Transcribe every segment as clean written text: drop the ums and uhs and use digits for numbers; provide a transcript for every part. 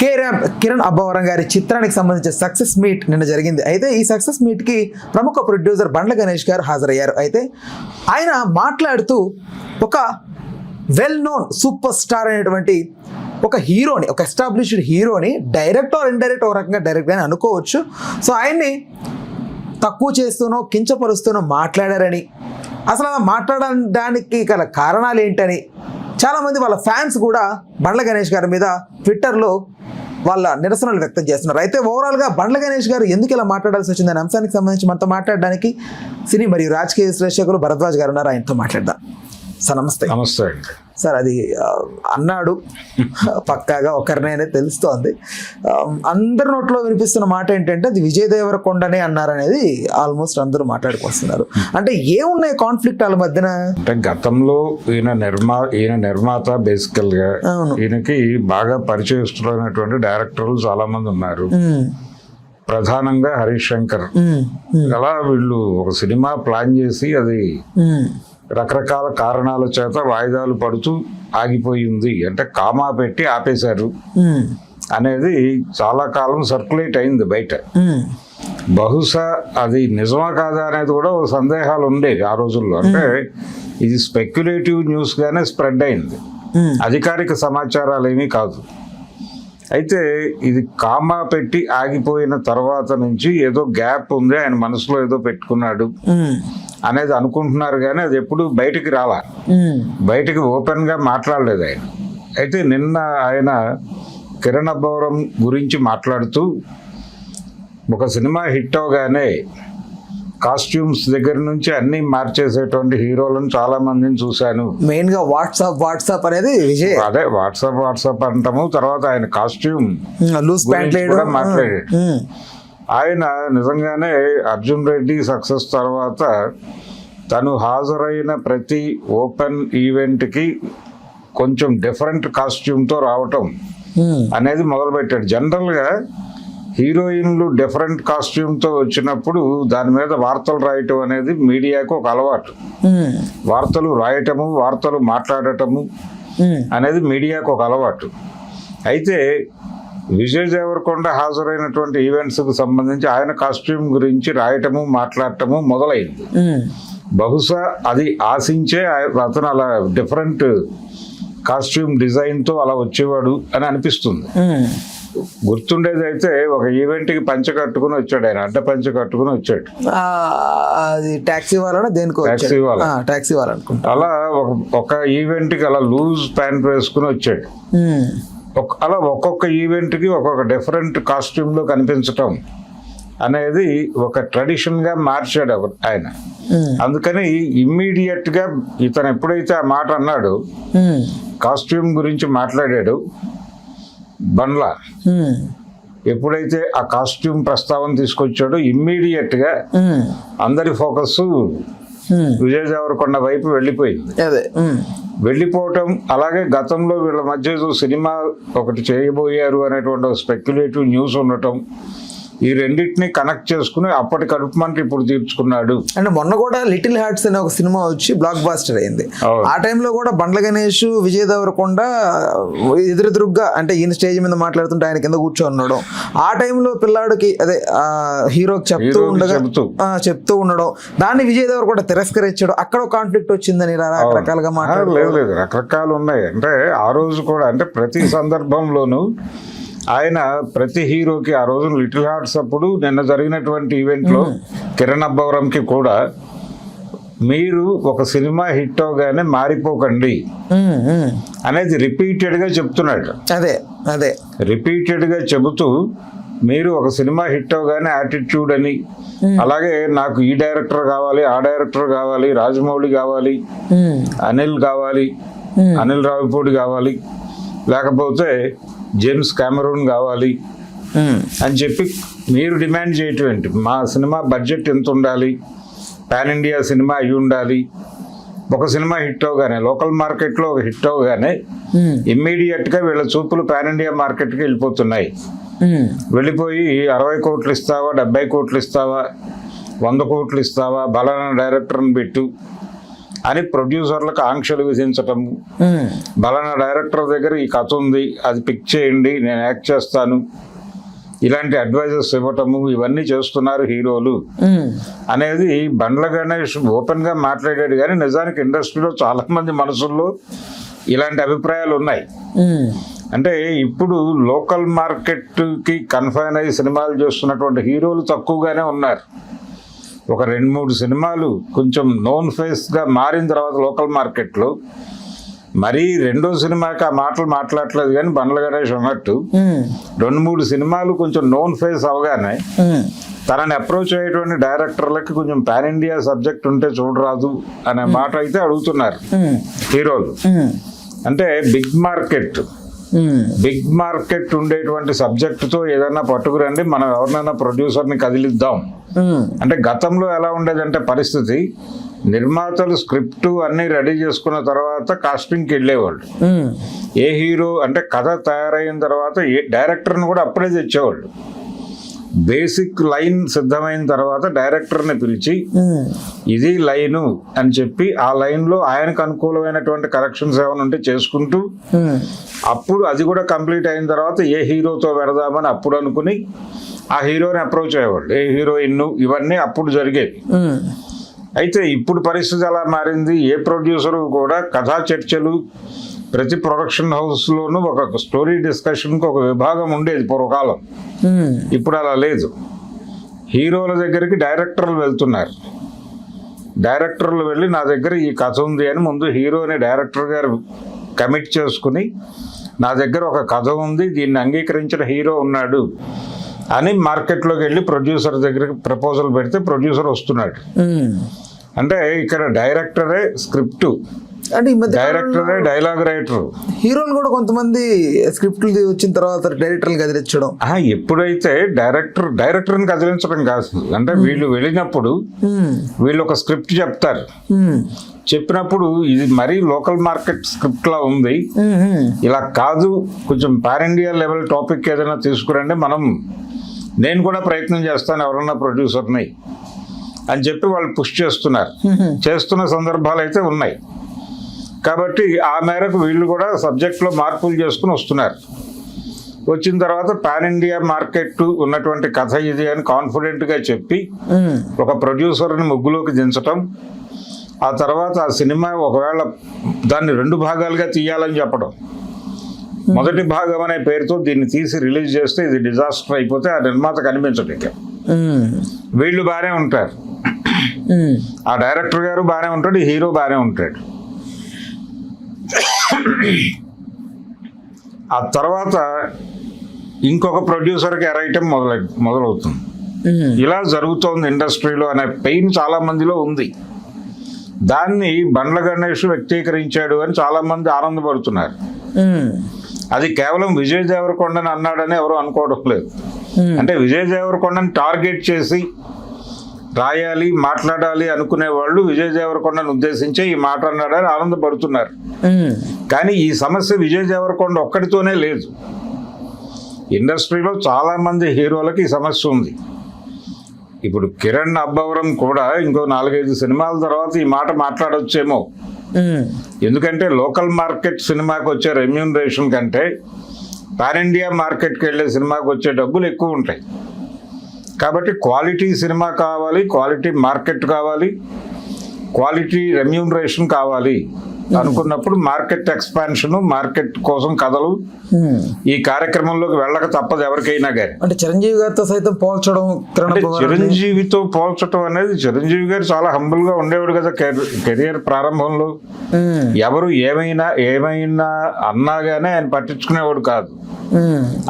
కిరణ్ అబ్బవరం గారి చిత్రానికి సంబంధించిన సక్సెస్ మీట్ నిన్న జరిగింది. అయితే ఈ సక్సెస్ మీట్కి ప్రముఖ ప్రొడ్యూసర్ బండ్ల గణేష్ గారు హాజరయ్యారు. అయితే ఆయన మాట్లాడుతూ ఒక వెల్ నోన్ సూపర్ స్టార్ అనేటువంటి ఒక హీరోని, ఒక ఎస్టాబ్లిష్డ్ హీరోని డైరెక్ట్ ఆర్ ఇండైరెక్ట్ ఒక రకంగా డైరెక్ట్ అని అనుకోవచ్చు. సో ఆయన్ని తక్కువ చేస్తూనో కించపరుస్తూనో మాట్లాడారని, అసలు అలా మాట్లాడడానికి గల కారణాలు ఏంటని చాలామంది వాళ్ళ ఫ్యాన్స్ కూడా బండ్ల గణేష్ గారి మీద ట్విట్టర్లో వాళ్ళ నిరసనలు వ్యక్తం చేస్తున్నారు. అయితే ఓవరాల్గా బండ్ల గణేష్ గారు ఎందుకు ఇలా మాట్లాడాల్సి వచ్చిందనే అంశానికి సంబంధించి మనతో మాట్లాడడానికి సినీ మరియు రాజకీయ విశ్లేషకులు భరద్వాజ్ గారు ఉన్నారు. ఆయనతో మాట్లాడదాం. సార్ నమస్తే. నమస్తే సార్. అది అన్నాడు పక్కాగా ఒకరినైనా తెలుస్తోంది. అందరి నోట్లో వినిపిస్తున్న మాట ఏంటంటే అది విజయ్ దేవరకొండనే అన్నారనేది ఆల్మోస్ట్ అందరూ మాట్లాడుకొస్తున్నారు. అంటే ఏమున్నాయి కాన్ఫ్లిక్ట్ వాళ్ళ మధ్యన? అంటే గతంలో ఈయన నిర్మాత బేసికల్ గా ఈయనకి బాగా పరిచయస్తున్నటువంటి డైరెక్టర్లు చాలా మంది ఉన్నారు. ప్రధానంగా హరీష్ శంకర్. అలా వీళ్ళు ఒక సినిమా ప్లాన్ చేసి అది రకరకాల కారణాల చేత వాయిదాలు పడుతూ ఆగిపోయింది, అంటే కామా పెట్టి ఆపేశారు అనేది చాలా కాలం సర్క్యులేట్ అయింది బయట. బహుశా అది నిజమా కాదా అనేది కూడా సందేహాలు ఉండేవి ఆ రోజుల్లో. అంటే ఇది స్పెక్యులేటివ్ న్యూస్ గానే స్ప్రెడ్ అయింది, అధికారిక సమాచారాలు ఏమీ కాదు. అయితే ఇది కామా పెట్టి ఆగిపోయిన తర్వాత నుంచి ఏదో గ్యాప్ ఉంది, ఆయన మనసులో ఏదో పెట్టుకున్నాడు అనేది అనుకుంటున్నారు, కానీ అది ఎప్పుడు బయటికి రాలా, బయటికి ఓపెన్ గా మాట్లాడలేదు ఆయన. అయితే నిన్న ఆయన కిరణ్ అబ్బవరం గురించి మాట్లాడుతూ ఒక సినిమా హిట్ అవగానే కాస్ట్యూమ్స్ దగ్గర నుంచి అన్ని మార్చేసేటువంటి హీరోలను చాలా మందిని చూశాను. మెయిన్ గా వాట్సాప్ అనేది విజయ్. అదే వాట్సాప్ అంటాము. తర్వాత ఆయన కాస్ట్యూమ్ లూజ్ ప్యాంట్ కూడా మాట్లాడాడు. ఆయన నిజంగానే అర్జున్ రెడ్డి సక్సెస్ తర్వాత తను హాజరైన ప్రతి ఓపెన్ ఈవెంట్ కి కొంచెం డిఫరెంట్ కాస్ట్యూమ్ తో రావటం అనేది మొదలుపెట్టాడు. జనరల్ గా హీరోయిన్లు డిఫరెంట్ కాస్ట్యూమ్ తో వచ్చినప్పుడు దాని మీద వార్తలు రాయటం అనేది మీడియాకు ఒక అలవాటు. వార్తలు రాయటము, వార్తలు మాట్లాడటము అనేది మీడియాకు ఒక అలవాటు. అయితే విజయ్ దేవరకొండ హాజరైనటువంటి ఈవెంట్స్ కు సంబంధించి ఆయన కాస్ట్యూమ్ గురించి రాయటము, మాట్లాడటము మొదలైంది. బహుశా అది ఆశించే అతను అలా డిఫరెంట్ కాస్ట్యూమ్ డిజైన్ తో అలా వచ్చేవాడు అని అనిపిస్తుంది. గుర్తుండేది అయితే ఒక ఈవెంట్ కి పంచ కట్టుకుని వచ్చాడు ఆయన, అడ్డ పంచ కట్టుకుని వచ్చాడు. అది టాక్సీ వాళ్ళ దేనికో టాక్సీ వాళ్ళ అనుకుంటా. అలా ఒక ఈవెంట్ కి అలా లూజ్ ప్యాంట్ వేసుకుని వచ్చాడు. అలా ఒక్కొక్క ఈవెంట్ కి ఒక్కొక్క డిఫరెంట్ కాస్ట్యూమ్ లో కనిపించటం అనేది ఒక ట్రెడిషన్ గా మార్చాడు ఆయన. అందుకని ఇమ్మీడియట్ గా ఇతను ఎప్పుడైతే ఆ మాట అన్నాడు, కాస్ట్యూమ్ గురించి మాట్లాడాడు బండ్ల, ఎప్పుడైతే ఆ కాస్ట్యూమ్ ప్రస్తావన తీసుకొచ్చాడో ఇమ్మీడియట్ గా అందరి ఫోకస్ విజయ్ దేవరకొండ వైపు వెళ్ళిపోయింది. వెళ్ళిపోవటం, అలాగే గతంలో వీళ్ళ మధ్య సినిమా ఒకటి చేయబోయారు అనేటువంటి స్పెక్యులేటివ్ న్యూస్ ఉండటం, ఈ రెండింటిని కనెక్ట్ చేసుకుని అప్పటి కడుపుమంట ఇప్పుడు తీర్చుకున్నాడు. అంటే మొన్న కూడా లిటిల్ హార్ట్స్ అనే ఒక సినిమా వచ్చి బ్లాక్ బాస్టర్ అయింది. ఆ టైంలో కూడా బండ్ల గణేష్, విజయ్ దేవరకొండ ఎదురుగా, అంటే ఈయన స్టేజ్ మీద మాట్లాడుతుంటే ఆయన కింద కూర్చోన్నాడు. ఆ టైంలో పిల్లాడికి అదే హీరోకి చెప్తూ ఉండడం, దాన్ని విజయ్ దేవరకొండ తిరస్కరించాడు. అక్కడ కాన్ఫ్లిక్ట్ వచ్చిందని రకరకాలుగా మాట్లాడలేదు. రకరకాలు ఉన్నాయి. అంటే ఆ రోజు కూడా, అంటే ప్రతి సందర్భంలోనూ ఆయన ప్రతి హీరోకి, ఆ రోజు లిటిల్ హార్ట్స్ అప్పుడు నిన్న జరిగినటువంటి ఈవెంట్లో కిరణ్ అబ్బవరంకి కూడా, మీరు ఒక సినిమా హిట్ అవగానే మారిపోకండి అనేది రిపీటెడ్ గా చెప్తున్నాడు. అదే రిపీటెడ్ గా చెబుతూ, మీరు ఒక సినిమా హిట్ అవగానే యాటిట్యూడ్ అని, అలాగే నాకు ఈ డైరెక్టర్ కావాలి, ఆ డైరెక్టర్ కావాలి, రాజమౌళి కావాలి, అనిల్ కావాలి, అనిల్ రావిపూడి కావాలి, లేకపోతే జేమ్స్ కెమెరూన్ కావాలి అని చెప్పి మీరు డిమాండ్ చేయటువంటి, మా సినిమా బడ్జెట్ ఎంత ఉండాలి, పాన్ ఇండియా సినిమా అయి ఉండాలి. ఒక సినిమా హిట్ అవగానే, లోకల్ మార్కెట్లో ఒక హిట్ అవగానే ఇమ్మీడియట్ గా వీళ్ళ చూపులు పాన్ ఇండియా మార్కెట్కి వెళ్ళిపోతున్నాయి. వెళ్ళిపోయి 60 కోట్లు ఇస్తావా, 70 కోట్లు ఇస్తావా, 100 కోట్లు ఇస్తావా, బలానా డైరెక్టర్ని పెట్టు అని ప్రొడ్యూసర్లకు ఆంక్షలు విధించటము, బలానా డైరెక్టర్ దగ్గర ఈ కథ ఉంది అది పిక్ చేయండి నేను యాక్ట్ చేస్తాను, ఇలాంటి అడ్వైజర్స్ ఇవ్వటము, ఇవన్నీ చేస్తున్నారు హీరోలు అనేది బండ్ల గణేష్ ఓపెన్ గా మాట్లాడాడు. కానీ నిజానికి ఇండస్ట్రీలో చాలా మంది మనసుల్లో ఇలాంటి అభిప్రాయాలు ఉన్నాయి. అంటే ఇప్పుడు లోకల్ మార్కెట్కి కన్ఫైన్ అయ్యి సినిమాలు చేస్తున్నటువంటి హీరోలు తక్కువగానే ఉన్నారు. ఒక 2-3 సినిమాలు కొంచెం నోన్ ఫేస్గా మారిన తర్వాత లోకల్ మార్కెట్లో మరీ రెండో సినిమాకి ఆ మాటలు మాట్లాడలేదు. కానీ బండ్ల గణేష్ అన్నట్టు 2-3 సినిమాలు కొంచెం నోన్ ఫేస్ అవగానే తనని అప్రోచ్ అయ్యేటువంటి డైరెక్టర్లకి కొంచెం పాన్ ఇండియా సబ్జెక్ట్ ఉంటే చూడరాదు అనే మాట అయితే అడుగుతున్నారు హీరోలు. అంటే బిగ్ మార్కెట్ ఉండేటువంటి సబ్జెక్టుతో ఏదైనా పట్టుకురండి, మనం ఎవరినైనా ప్రొడ్యూసర్ని కదిలిద్దాం అంటే గతంలో ఎలా ఉండేదంటే పరిస్థితి, నిర్మాతలు స్క్రిప్ట్ అన్ని రెడీ చేసుకున్న తర్వాత కాస్టింగ్కి వెళ్ళేవాళ్ళు. ఏ హీరో అంటే కథ తయారైన తర్వాత డైరెక్టర్ని కూడా అప్పుడే తెచ్చేవాళ్ళు. బేసిక్ లైన్ సిద్ధమైన తర్వాత డైరెక్టర్ని పిలిచి ఇది లైను అని చెప్పి ఆ లైన్లో ఆయనకు అనుకూలమైనటువంటి కరెక్షన్స్ ఏమైనా ఉంటే చేసుకుంటూ అప్పుడు అది కూడా కంప్లీట్ అయిన తర్వాత ఏ హీరోతో పెడదామని అప్పుడు అనుకుని ఆ హీరోని అప్రోచ్ అయ్యేవాళ్ళు, ఏ హీరోయిన్, ఇవన్నీ అప్పుడు జరిగేవి. అయితే ఇప్పుడు పరిస్థితి ఎలా మారింది, ఏ ప్రొడ్యూసరు కూడా కథా చర్చలు, ప్రతి ప్రొడక్షన్ హౌస్లోనూ ఒక స్టోరీ డిస్కషన్కి ఒక విభాగం ఉండేది పూర్వకాలం. ఇప్పుడు అలా లేదు. హీరోల దగ్గరికి డైరెక్టర్లు వెళ్తున్నారు. డైరెక్టర్లు వెళ్ళి నా దగ్గర ఈ కథ ఉంది అని ముందు హీరోని డైరెక్టర్ గారు కమిట్ చేసుకుని నా దగ్గర ఒక కథ ఉంది, దీన్ని అంగీకరించిన హీరో ఉన్నాడు అని మార్కెట్లోకి వెళ్ళి ప్రొడ్యూసర్ దగ్గరికి ప్రపోజల్ పెడితే ప్రొడ్యూసర్ వస్తున్నాడు. అంటే ఇక్కడ డైరెక్టరే స్క్రిప్ట్, అంటే ఈ మధ్య డైరెక్టరే డైలాగ్ రైటర్. హీరోలు కూడా కొంతమంది స్క్రిప్ట్లు వచ్చిన తర్వాత డైరెక్టర్లు కదిలించడం. ఎప్పుడైతే డైరెక్టర్ని కదిలించడం కాదు, అంటే వీళ్ళు వెళ్ళినప్పుడు వీళ్ళు ఒక స్క్రిప్ట్ చెప్తారు. చెప్పినప్పుడు ఇది మరీ లోకల్ మార్కెట్ స్క్రిప్ట్ లా ఉంది, ఇలా కాదు, కొంచెం పాన్ ఇండియా లెవెల్ టాపిక్ ఏదైనా తీసుకురండి, నేను కూడా ప్రయత్నం చేస్తాను ఎవరన్నా ప్రొడ్యూసర్ని అని చెప్పి వాళ్ళు పుష్ చేస్తున్న సందర్భాలు అయితే ఉన్నాయి. కాబట్టి ఆ మేరకు వీళ్ళు కూడా సబ్జెక్ట్లో మార్పులు చేసుకుని వస్తున్నారు. వచ్చిన తర్వాత పాన్ ఇండియా మార్కెట్ ఉన్నటువంటి కథ ఇది అని కాన్ఫిడెంట్గా చెప్పి ఒక ప్రొడ్యూసర్ని ముగ్గులోకి దించటం, ఆ తర్వాత ఆ సినిమా ఒకవేళ దాన్ని 2 భాగాలుగా తీయాలని చెప్పడం, మొదటి భాగం అనే పేరుతో దీన్ని తీసి రిలీజ్ చేస్తే ఇది డిజాస్టర్ అయిపోతే ఆ నిర్మాత కనిపించడం. వీళ్ళు బాగానే ఉంటారు, ఆ డైరెక్టర్ గారు బాగానే ఉంటాడు, హీరో బాగానే ఉంటాడు. ఆ తర్వాత ఇంకొక ప్రొడ్యూసర్కి ఎరైటం మొదలవుతుంది. ఇలా జరుగుతోంది ఇండస్ట్రీలో అనే పెయిన్ చాలా మందిలో ఉంది. దాన్ని బండ్ల గణేష్ వ్యక్తీకరించాడు అని చాలా మంది ఆనందపడుతున్నారు. అది కేవలం విజయ్ దేవరకొండని అన్నాడని ఎవరు అనుకోవడం లేదు. అంటే విజయ్ దేవరకొండని టార్గెట్ చేసి రాయాలి, మాట్లాడాలి అనుకునే వాళ్ళు విజయ్ దేవరకొండను ఉద్దేశించే ఈ మాట అన్నాడని ఆనందపడుతున్నారు. కానీ ఈ సమస్య విజయ్ దేవరకొండ ఒక్కడితోనే లేదు. ఇండస్ట్రీలో చాలా మంది హీరోలకి ఈ సమస్య ఉంది. ఇప్పుడు కిరణ్ అబ్బవరం కూడా ఇంకో 4-5 సినిమాల తర్వాత ఈ మాట మాట్లాడొచ్చేమో. ఎందుకంటే లోకల్ మార్కెట్ సినిమాకి వచ్చే రెమ్యూనరేషన్ కంటే పాన్ ఇండియా మార్కెట్కి వెళ్ళే సినిమాకి వచ్చే డబ్బులు ఎక్కువ ఉంటాయి. కాబట్టి క్వాలిటీ సినిమా కావాలి, క్వాలిటీ మార్కెట్ కావాలి, క్వాలిటీ రెమ్యూనరేషన్ కావాలి అనుకున్నప్పుడు మార్కెట్ ఎక్స్పాన్షన్, మార్కెట్ కోసం కథలు ఈ కార్యక్రమంలోకి వెళ్ళక తప్పదు ఎవరికైనా కానీ. అంటే చిరంజీవి గారితో సైతం పోల్చడం, చిరంజీవితో పోల్చడం అనేది, చిరంజీవి గారు చాలా హంబుల్ గా ఉండేవాడు కదా కెరియర్ ప్రారంభంలో. ఎవరు ఏమైనా అన్నా గానీ ఆయన పట్టించుకునేవాడు కాదు.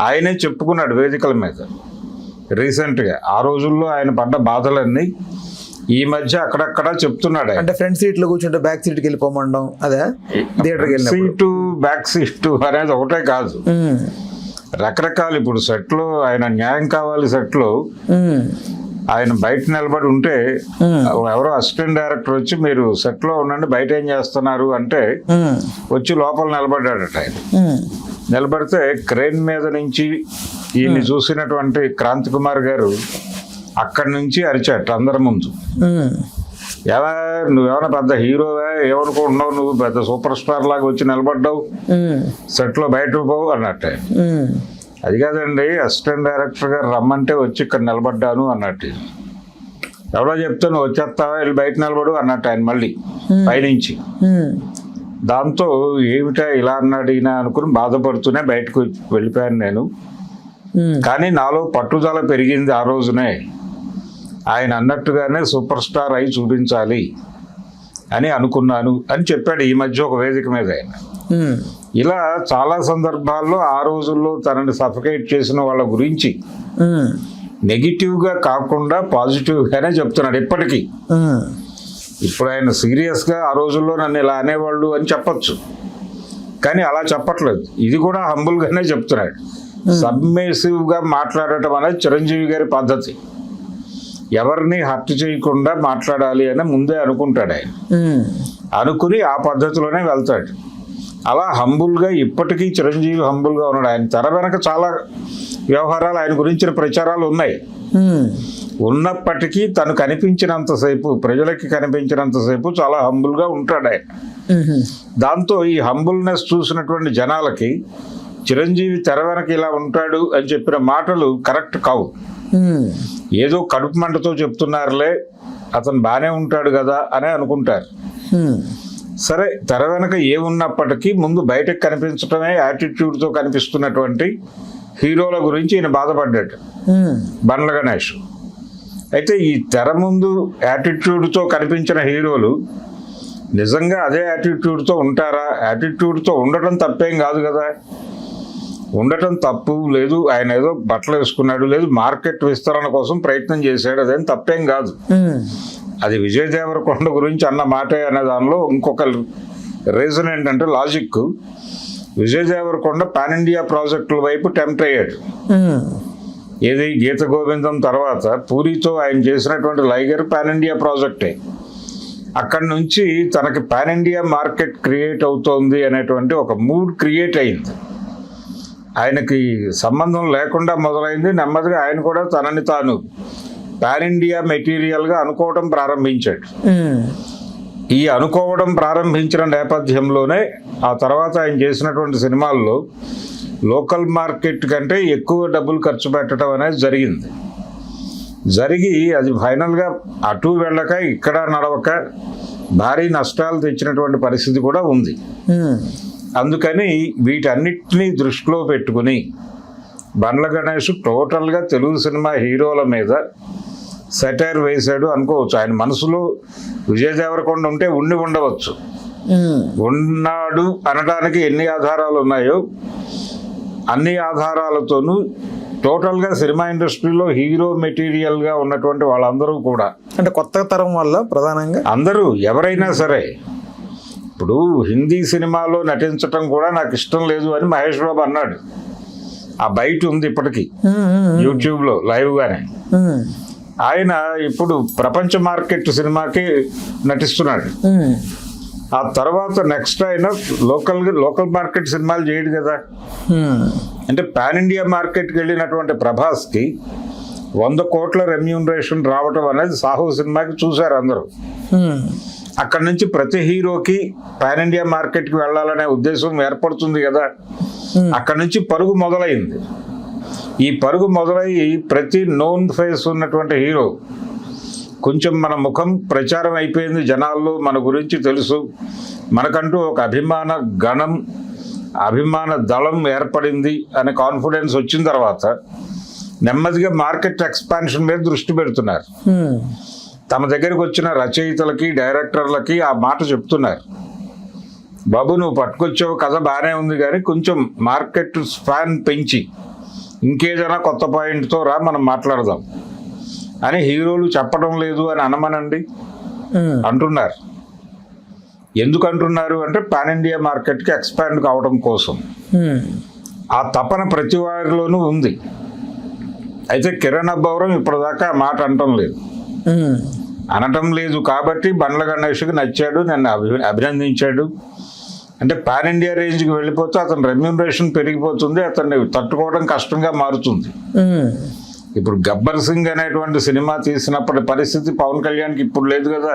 ఆయనే చెప్పుకున్నాడు వేదికల మీద రీసెంట్ గా. ఆ రోజుల్లో ఆయన పడ్డ బాధలన్నీ ఈ మధ్య అక్కడక్కడ చెప్తున్నాడు. అంటే ఫ్రంట్ సీట్ లో కూర్చుంటే బ్యాక్ సీట్ కి వెళ్ళిపోమండం, అదే థియేటర్కి సీటు బ్యాక్ సీటు అనేది ఒకటే కాదు, రకరకాలు. ఇప్పుడు సెట్ లో ఆయన న్యాయం కావాలి సెట్ లో ఆయన బయట నిలబడి ఉంటే ఎవరో అసిస్టెంట్ డైరెక్టర్ వచ్చి మీరు సెట్ లో ఉండండి బయట ఏం చేస్తున్నారు అంటే వచ్చి లోపల నిలబడ్డాడట. ఆయన నిలబడితే క్రేన్ మీద నుంచి ఈయన్ని చూసినటువంటి క్రాంతి కుమార్ గారు అక్కడి నుంచి అరిచాట అందరి ముందు. నువ్వేమైనా పెద్ద హీరోవా, ఏమనుకుంటున్నావు, నువ్వు పెద్ద సూపర్ స్టార్ లాగా వచ్చి నిలబడ్డావు, సెట్లో బయట పోవు అన్నట్టే. అది కాదండి, అసిస్టెంట్ డైరెక్టర్ గారు రమ్మంటే వచ్చి ఇక్కడ నిలబడ్డాను అన్నట్టు. ఎవరో చెప్తే నువ్వు వచ్చేస్తావా, వెళ్ళి బయట నిలబడు అన్నట్టు ఆయన మళ్ళీ పైనుంచి. దాంతో ఏమిటా ఇలా అన్నాడు ఈయన అనుకుని బాధపడుతూనే బయటకు వెళ్ళిపోయాను నేను. కానీ నాలో పట్టుదల పెరిగింది ఆ రోజునే. ఆయన అన్నట్టుగానే సూపర్ స్టార్ అయి చూపించాలి అని అనుకున్నాను అని చెప్పాడు ఈ మధ్య ఒక వేదిక మీద ఆయన. ఇలా చాలా సందర్భాల్లో ఆ రోజుల్లో తనని సఫికేట్ చేసిన వాళ్ళ గురించి నెగిటివ్గా కాకుండా పాజిటివ్గానే చెప్తున్నాడు ఇప్పటికీ. ఇప్పుడు ఆయన సీరియస్గా ఆ రోజుల్లో నన్ను ఇలా అనేవాళ్ళు అని చెప్పచ్చు, కానీ అలా చెప్పట్లేదు. ఇది కూడా హంబుల్గానే చెప్తున్నాడు. సబ్మిసివ్గా మాట్లాడటం అనేది చిరంజీవి గారి పద్ధతి. ఎవరిని హర్ట్ చేయకుండా మాట్లాడాలి అని ముందే అనుకుంటాడు ఆయన. అనుకుని ఆ పద్ధతిలోనే వెళ్తాడు. అలా హంబుల్గా ఇప్పటికీ చిరంజీవి హంబుల్గా ఉన్నాడు. ఆయన తెర వెనక చాలా వ్యవహారాలు, ఆయన గురించిన ప్రచారాలు ఉన్నాయి. ఉన్నప్పటికీ తను కనిపించినంతసేపు, ప్రజలకి కనిపించినంతసేపు చాలా హంబుల్గా ఉంటాడు ఆయన. దాంతో ఈ హంబుల్నెస్ చూసినటువంటి జనాలకి చిరంజీవి తెర వెనక ఇలా ఉంటాడు అని చెప్పిన మాటలు కరెక్ట్ కావు. ఏదో కడుపు మంటతో చెప్తున్నారులే, అతను బాగానే ఉంటాడు కదా అని అనుకుంటారు. సరే, తెర వెనక ఏమున్నప్పటికీ ముందు బయటకు కనిపించడమే యాటిట్యూడ్తో కనిపిస్తున్నటువంటి హీరోల గురించి ఈయన బాధపడ్డాడు బండ్ల గణేష్. అయితే ఈ తెర ముందు యాటిట్యూడ్తో కనిపించిన హీరోలు నిజంగా అదే యాటిట్యూడ్తో ఉంటారా? యాటిట్యూడ్తో ఉండటం తప్పేం కాదు కదా, ఉండటం తప్పు లేదు. ఆయన ఏదో బట్టలు వేసుకున్నాడు, లేదు మార్కెట్ విస్తరణ కోసం ప్రయత్నం చేశాడు, అదేం తప్పేం కాదు. అది విజయ్ దేవరకొండ గురించి అన్న మాటే అనే దానిలో ఇంకొక రీజన్ ఏంటంటే logic. Vijay Devarakonda pan India ప్రాజెక్టుల వైపు టెంప్ట్ అయ్యాడు. ఏది గీత గోవిందం తర్వాత పూరితో ఆయన చేసినటువంటి లైగర్ పాన్ ఇండియా ప్రాజెక్టే. అక్కడి నుంచి తనకి పాన్ ఇండియా మార్కెట్ క్రియేట్ అవుతోంది అనేటువంటి ఒక మూడ్ క్రియేట్ అయింది. ఆయనకి సంబంధం లేకుండా మొదలైంది. నెమ్మదిగా ఆయన కూడా తనని తాను పాన్ ఇండియా మెటీరియల్గా అనుకోవడం ప్రారంభించాడు. ఈ అనుకోవడం ప్రారంభించిన నేపథ్యంలోనే ఆ తర్వాత ఆయన చేసినటువంటి సినిమాల్లో లోకల్ మార్కెట్ కంటే ఎక్కువ డబ్బులు ఖర్చు పెట్టడం అనేది జరిగి అది ఫైనల్గా అటు వెళ్ళక ఇక్కడ నడవక భారీ నష్టాలు తెచ్చినటువంటి పరిస్థితి కూడా ఉంది. అందుకని వీటన్నిటినీ దృష్టిలో పెట్టుకుని బండ్ల గణేష్ టోటల్గా తెలుగు సినిమా హీరోల మీద సెటైర్ వేశాడు అనుకోవచ్చు. ఆయన మనసులో విజయ్ దేవరకొండ ఉంటే ఉండవచ్చు, ఉన్నాడు అనడానికి ఎన్ని ఆధారాలు ఉన్నాయో అన్ని ఆధారాలతోనూ టోటల్గా సినిమా ఇండస్ట్రీలో హీరో మెటీరియల్గా ఉన్నటువంటి వాళ్ళందరూ కూడా, అంటే కొత్త తరం వల్ల ప్రధానంగా అందరూ ఎవరైనా సరే, ఇప్పుడు హిందీ సినిమాలో నటించటం కూడా నాకు ఇష్టం లేదు అని మహేష్ బాబు అన్నాడు. ఆ బయట ఉంది ఇప్పటికీ యూట్యూబ్లో లైవ్గానే. ఆయన ఇప్పుడు ప్రపంచ మార్కెట్ సినిమాకి నటిస్తున్నాడు. ఆ తర్వాత నెక్స్ట్ ఆయన లోకల్ మార్కెట్ సినిమాలు చేయడు కదా. అంటే పాన్ ఇండియా మార్కెట్కి వెళ్ళినటువంటి ప్రభాస్కి 100 కోట్ల రెమ్యూనరేషన్ రావటం అనేది సాహో సినిమాకి చూశారు అందరూ. అక్కడి నుంచి ప్రతి హీరోకి పాన్ ఇండియా మార్కెట్కి వెళ్ళాలనే ఉద్దేశం ఏర్పడుతుంది కదా. అక్కడి నుంచి పరుగు మొదలైంది. ఈ పరుగు మొదలయ్యి ప్రతి నోన్ ఫేస్ ఉన్నటువంటి హీరో కొంచెం మన ముఖం ప్రచారం అయిపోయింది, జనాల్లో మన గురించి తెలుసు, మనకంటూ ఒక అభిమాన గణం, అభిమాన దళం ఏర్పడింది అనే కాన్ఫిడెన్స్ వచ్చిన తర్వాత నెమ్మదిగా మార్కెట్ ఎక్స్పాన్షన్ మీద దృష్టి పెడుతున్నారు. తమ దగ్గరికి వచ్చిన రచయితలకి, డైరెక్టర్లకి ఆ మాట చెప్తున్నారు, బాబు నువ్వు పట్టుకొచ్చావు కథ బాగానే ఉంది కానీ కొంచెం మార్కెట్ స్పాన్ పెంచి ఇంకేదైనా కొత్త పాయింట్తో రా మనం మాట్లాడదాం అని హీరోలు చెప్పడం లేదు అని అనమనండి అంటున్నారు. ఎందుకు అంటున్నారు అంటే పాన్ ఇండియా మార్కెట్కి ఎక్స్పాండ్ కావడం కోసం. ఆ తపన ప్రతి వారిలోనూ ఉంది. అయితే కిరణ్ అబ్బవరం ఇప్పటిదాకా ఆ మాట అనటం లేదు కాబట్టి బండ్ల గణేష్కి నచ్చాడు, నన్ను అభినందించాడు. అంటే పాన్ ఇండియా రేంజ్కి వెళ్ళిపోతే అతని రెమ్యూనరేషన్ పెరిగిపోతుంది, అతన్ని తట్టుకోవడం కష్టంగా మారుతుంది. ఇప్పుడు గబ్బర్ సింగ్ అనేటువంటి సినిమా తీసినప్పటి పరిస్థితి పవన్ కళ్యాణ్కి ఇప్పుడు లేదు కదా.